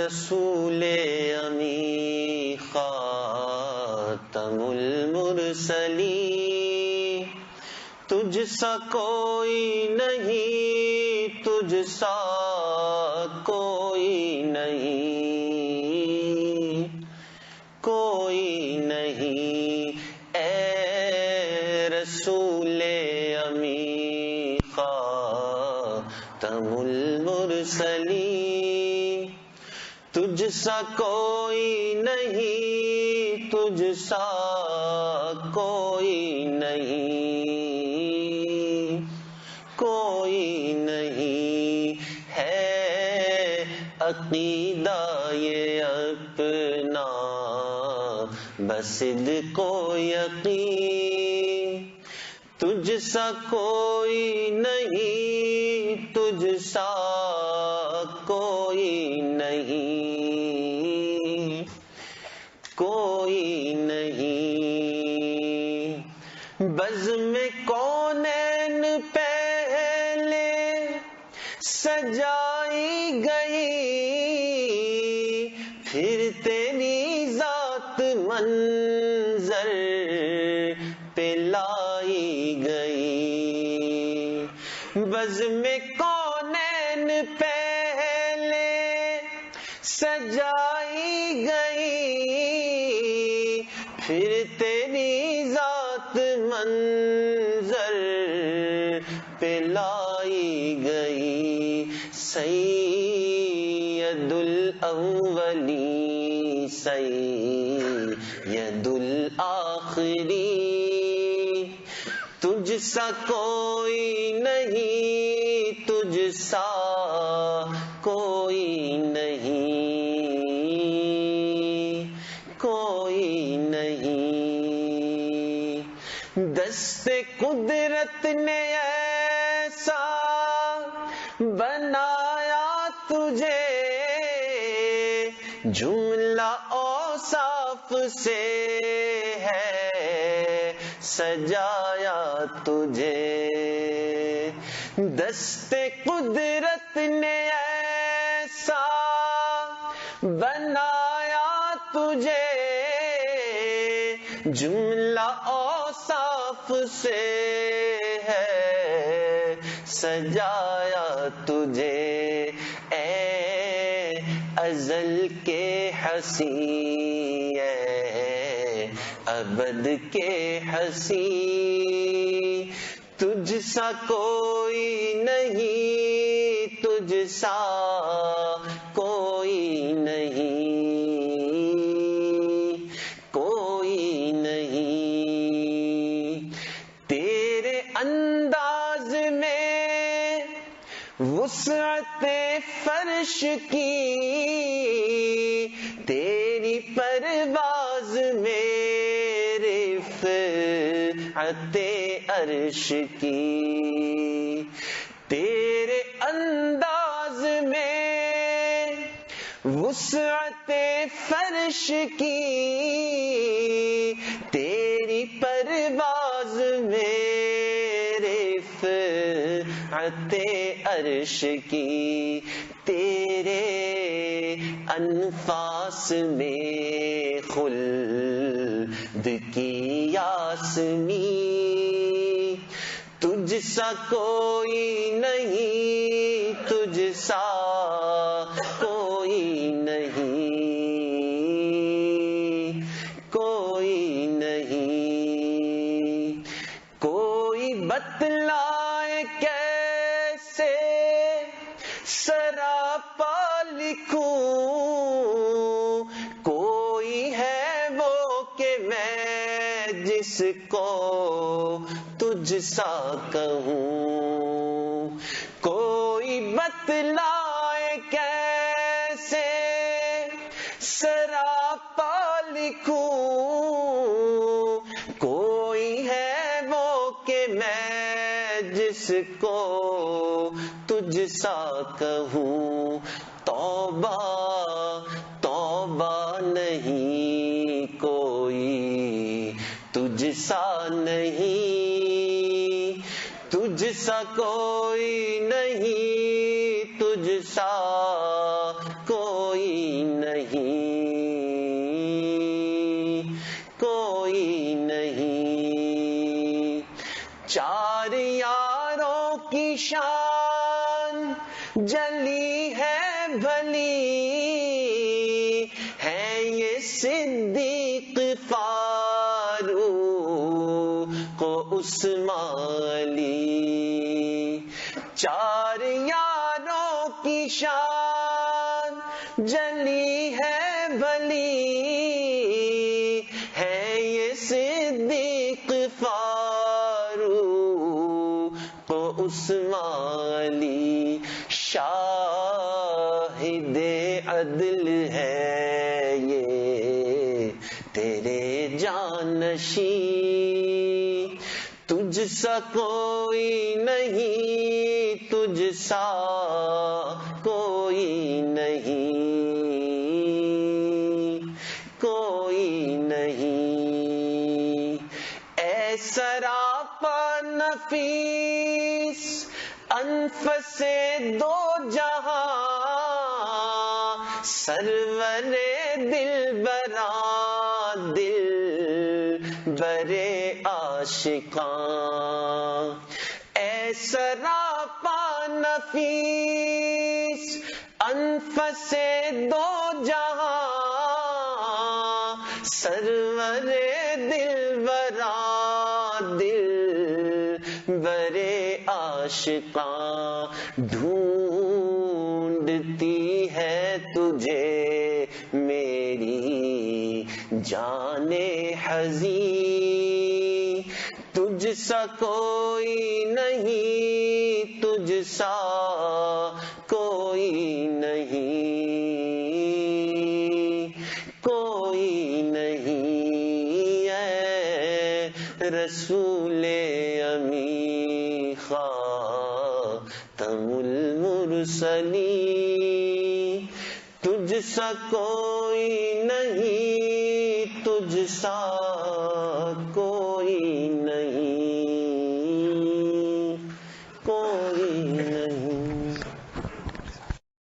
رسول امی خاتم المرسلین، تجھ سا کوئی نہیں، تجھ سا کوئی نہیں، کوئی نہیں اے رسول امی خاتم المرسلین، تجھ سا کوئی نہیں، تجھ سا کوئی نہیں، کوئی نہیں ہے عقیدہ یہ اپنا بس صدق و یقین، تجھ سا کوئی نہیں، تجھ سا کوئی نہیں، کوئی نہیں، بزم کونین پہلے سجائی گئی، پھر تیری ذات منظر پہ لائی گئی، بزم کونین پہلے سجائی گئی، پھر تیری ذات منظر پہ لائی گئی، سید الاولین سید الآخرین، تجھ سا کوئی نہیں، تجھ سا کوئی نہیں، کوئی نہیں، دست قدرت نے ایسا بنایا تجھے، جملہ اوصاف سے ہے سجایا تجھے، دست قدرت نے ایسا بنایا تجھے، جملہ اوصاف سے ہے سجایا تجھے، اے ازل کے حسین، اے ابد کے حسین، تجھ سا کوئی نہیں، تجھ سا کوئی نہیں، کوئی نہیں، تیرے انداز میں وسعت فرش کی، تیری پرواز میں رفعت عرش کی، تیرے انداز میں وسعت فرش کی، تیری پرواز میں رفعت عرش کی، تیرے انفاس میں خلد کی یاسمین، تجھ سا کوئی نہیں، تجھ سا کوئی نہیں، کوئی نہیں، کوئی بتلائے کیسے سراپا لکھوں، کوئی ہے وہ کہ میں جس کو تجھ سا کہوں، کوئی بتلائے کیسے سراپا لکھوں، کوئی ہے وہ کہ میں جس کو تجھ سا کہوں، توبہ توبہ نہیں کوئی تجھ سا نہیں، تجھ سا کوئی نہیں، تجھ سا کوئی جلی ہے بھلی ہے یہ صدیق فاروق و عثمانی، چار یاروں کی شان جلی ہے بھلی ہے یہ صدیق فاروق و عثمانی، شاہد عدل ہے یہ تیرے جانشین، تجھ سا کوئی نہیں، تجھ سا کوئی نہیں، کوئی نہیں، اے سراپا نفیس انفس دو جہاں، سرور دل برا دل برے عاشقاں، اے سراپا نفیس انفس دو جہاں، سرور دل برا دل برے عاشقاں، ڈھونڈتی ہے تجھے میری جان حزین، تجھ سا کوئی نہیں، تجھ سا کوئی نہیں، کوئی نہیں، اے رسول امی خاتم المرسلین، تجھ سا کوئی نہیں، تجھ سا کوئی